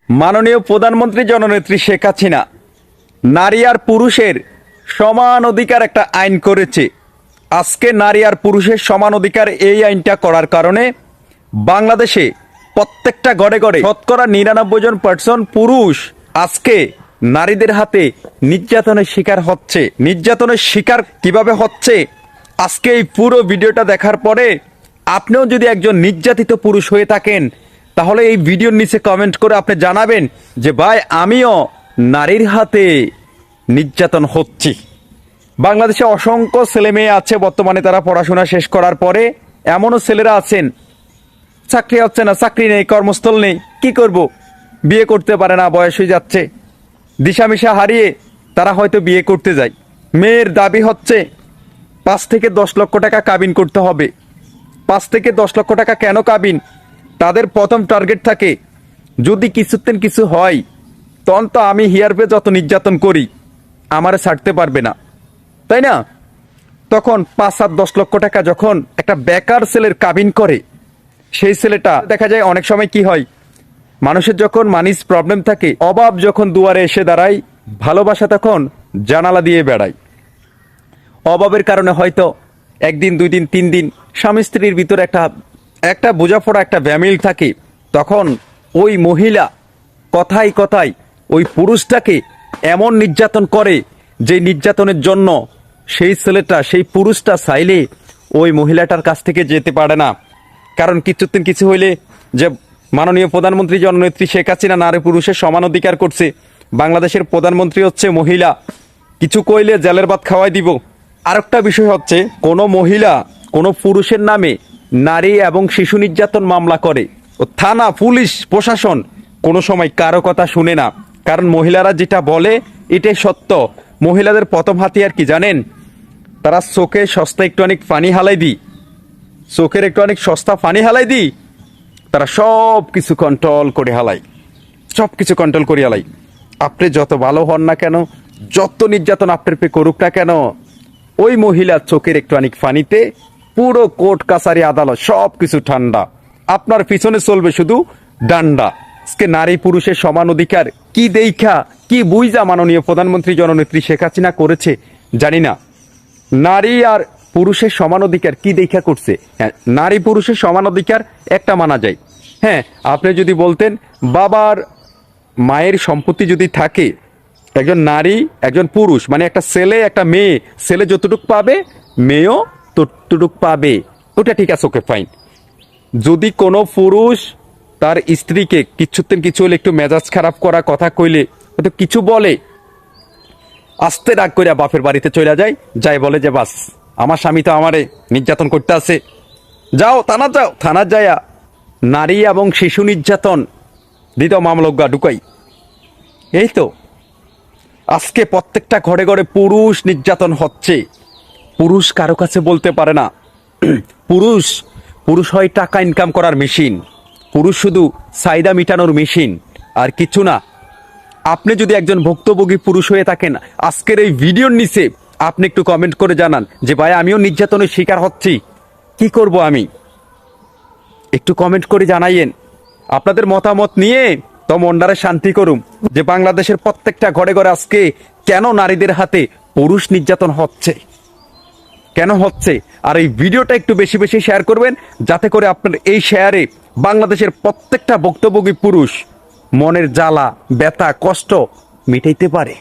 মাননীয় প্রধানমন্ত্রী জননেত্রী শেখ হাসিনা নারী আর পুরুষের সমান অধিকার একটা আইন করেছে। আজকে নারী আর পুরুষের সমান অধিকার এই আইনটা করার কারণে বাংলাদেশে প্রত্যেকটা ঘরে ঘরে শতকরা 99% পুরুষ আজকে নারীদের হাতে নির্যাতনের শিকার হচ্ছে। নির্যাতনের শিকার কিভাবে হচ্ছে আজকে এই পুরো ভিডিওটা দেখার পরে আপনিও যদি একজন নির্যাতিত পুরুষ হয়ে থাকেন তাহলে এই ভিডিওর নিচে কমেন্ট করে আপনি জানাবেন যে ভাই আমিও নারীর হাতে নির্যাতন হচ্ছি। বাংলাদেশে অসংখ্য ছেলে মেয়ে আছে বর্তমানে, তারা পড়াশোনা শেষ করার পরে এমনও ছেলেরা আছেন চাকরি হচ্ছে না, চাকরি নেই, কর্মস্থল নেই, কি করব, বিয়ে করতে পারে না, বয়স হয়ে যাচ্ছে, দিশামিশা হারিয়ে তারা হয়তো বিয়ে করতে যায়। মেয়ের দাবি হচ্ছে 5 থেকে 10 লক্ষ টাকা কাবিন করতে হবে। 5 থেকে 10 লক্ষ টাকা কেন কাবিন? তাদের প্রথম টার্গেট থাকে যদি কিছুতেন কিছু হয় তখন তো আমি হিয়ার পে যত নির্যাতন করি আমারে ছাড়তে পারবে না, তাই না? তখন 5 আর 10 লক্ষ টাকা যখন একটা বেকার ছেলের কাবিন করে, সেই ছেলেটা দেখা যায় অনেক সময় কি হয়, মানুষের যখন মানিস প্রবলেম থাকে, অভাব যখন দুয়ারে এসে দাঁড়ায়, ভালোবাসা তখন জানালা দিয়ে বেড়ায়। অভাবের কারণে হয়তো 1 দিন 2 দিন 3 দিন স্বামী স্ত্রীর ভিতরে একটা বোঝাপড়া, একটা ব্যামিল থাকে। তখন ওই মহিলা কথায় কথায় ওই পুরুষটাকে এমন নির্যাতন করে যে নির্যাতনের জন্য সেই ছেলেটা, সেই পুরুষটা চাইলে ওই মহিলাটার কাছ থেকে যেতে পারে না। কারণ কিছুদিন কিছু হইলে যে মাননীয় প্রধানমন্ত্রী জননেত্রী শেখ হাসিনা নারী পুরুষের সমান অধিকার করছে, বাংলাদেশের প্রধানমন্ত্রী হচ্ছে মহিলা, কিছু কইলে জেলের ভাত খাওয়াই দিব। আরেকটা বিষয় হচ্ছে, কোনো মহিলা কোনো পুরুষের নামে নারী এবং শিশু নির্যাতন মামলা করে, ও থানা, পুলিশ, প্রশাসন কোনো সময় কারো কথা শুনে না। কারণ মহিলারা যেটা বলে এটাই সত্য। মহিলাদের প্রথম হাতিয়ার কি জানেন? তারা চোখে সস্তা একটু অনেক পানি হালাই দিই, চোখের একটু অনেক সস্তা পানি হালাই দিই, তারা সব কিছু কন্ট্রোল করে হালাই, সব কিছু কন্ট্রোল করে হালাই। আপনি যত ভালো হন না কেন, যত নির্যাতন আপনার পে করুক না কেন, ওই মহিলার চোখের একটু অনেক পানিতে পুরো কোর্ট কাছারি আদালত সব কিছু ঠান্ডা, আপনার পিছনে চলবে শুধু ডান্ডা। আজকে নারী পুরুষের সমান অধিকার কি দেইখা কি বুঝা মাননীয় প্রধানমন্ত্রী জননেত্রী শেখ হাসিনা করেছে জানি না। নারী আর পুরুষের সমান অধিকার কি দেখা করছে? হ্যাঁ, নারী পুরুষের সমান অধিকার একটা মানা যায়। হ্যাঁ, আপনি যদি বলতেন বাবার মায়ের সম্পত্তি যদি থাকে, একজন নারী একজন পুরুষ মানে একটা ছেলে একটা মেয়ে, ছেলে যতটুক পাবে মেয়েও ততটুক পাবে, ওটা ঠিক আছে, ওকে ফাইন। যদি কোনো পুরুষ তার স্ত্রীকে কিছুতেন কিছু হলে একটু মেজাজ খারাপ করা কথা কইলে হয়তো কিছু বলে, আস্তে রাগ করে বাপের বাড়িতে চলে যায়, যাই বলে যে বাস আমার স্বামী তো আমারে নির্যাতন করতে আছে, যাও থানা যায়া নারী এবং শিশু নির্যাতন দিত মামলজ্ঞা ঢুকাই। এই তো আজকে প্রত্যেকটা ঘরে ঘরে পুরুষ নির্যাতন হচ্ছে। পুরুষ কারো কাছে বলতে পারে না। পুরুষ পুরুষ হয় টাকা ইনকাম করার মেশিন, পুরুষ শুধু চাহিদা মিটানোর মেশিন, আর কিছু না। আপনি যদি একজন ভুক্তভোগী পুরুষ হয়ে থাকেন, আজকের এই ভিডিওর নিচে আপনি একটু কমেন্ট করে জানান যে ভাই আমিও নির্যাতনের শিকার হচ্ছি, কি করব আমি? একটু কমেন্ট করে জানাইয়েন আপনাদের মতামত নিয়ে, তো মনটারে শান্তি করুম যে বাংলাদেশের প্রত্যেকটা ঘরে ঘরে আজকে কেন নারীদের হাতে পুরুষ নির্যাতন হচ্ছে, কেন হচ্ছে। আর এই ভিডিওটা একটু বেশি বেশি শেয়ার করবেন, যাতে করে আপনার এই শেয়ারে বাংলাদেশের প্রত্যেকটা ভুক্তভোগী পুরুষ মনের জ্বালা, ব্যথা, কষ্ট মিটাইতে পারে।